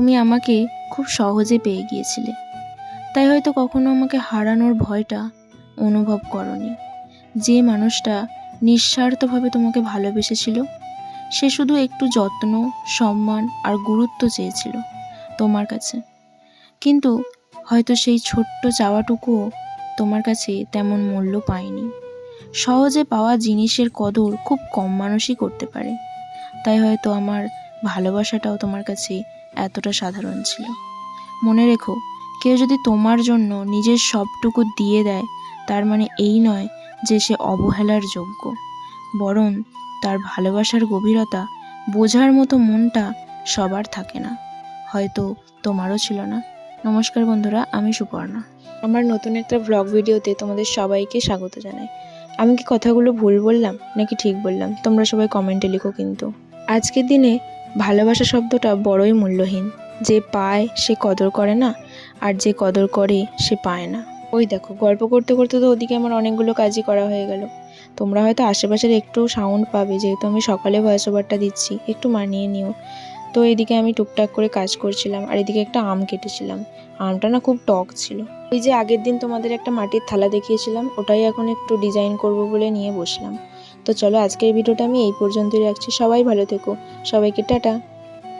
তুমি আমাকে খুব সহজে পেয়ে গিয়েছিলে, তাই হয়তো কখনো আমাকে হারানোর ভয়টা অনুভব করনি। যে মানুষটা নিঃস্বার্থভাবে তোমাকে ভালোবেসেছিল, সে শুধু একটু যত্ন, সম্মান আর গুরুত্ব চেয়েছিল তোমার কাছে। কিন্তু হয়তো সেই ছোট্ট চাওয়াটুকুও তোমার কাছে তেমন মূল্য পায়নি। সহজে পাওয়া জিনিসের কদর খুব কম মানুষই করতে পারে, তাই হয়তো আমার ভালোবাসাটাও তোমার কাছে এতটা সাধারণ ছিল। মনে রেখো, কেউ যদি তোমার জন্য নিজের সবটুকু দিয়ে দেয়, তার মানে এই নয় যে সে অবহেলার যোগ্য, বরং তার ভালোবাসার গভীরতা বোঝার মতো মনটা সবার থাকে না। হয়তো তোমারও ছিল না। নমস্কার বন্ধুরা, আমি সুপর্ণা। আমার নতুন একটা ব্লগ ভিডিওতে তোমাদের সবাইকে স্বাগত জানাই। আমি কি কথাগুলো ভুল বললাম নাকি ঠিক বললাম, তোমরা সবাই কমেন্টে লিখো। কিন্তু আজকের দিনে ভালোবাসা শব্দটা বড়ই মূল্যহীন। যে পায় সে কদর করে না, আর যে কদর করে সে পায় না। ওই দেখো, গল্প করতে করতে তো ওদিকে আমার অনেকগুলো কাজই করা হয়ে গেল। তোমরা হয়তো আশেপাশের একটু সাউন্ড পাবে, যেহেতু আমি সকালে ভয়েস ওভারটা দিচ্ছি, একটু মানিয়ে নিও। তো এদিকে আমি টুকটাক করে কাজ করছিলাম, আর এদিকে একটা আম কেটেছিলাম। আমটা না খুব টক ছিল। ওই যে আগের দিন তোমাদের একটা মাটির থালা দেখিয়েছিলাম, ওটাই এখন একটু ডিজাইন করব বলে নিয়ে বসলাম। তো চলো, আজকের ভিডিওটা আমি এই পর্যন্তই রাখছি। সবাই ভালো থেকো, সবাইকে টাটা।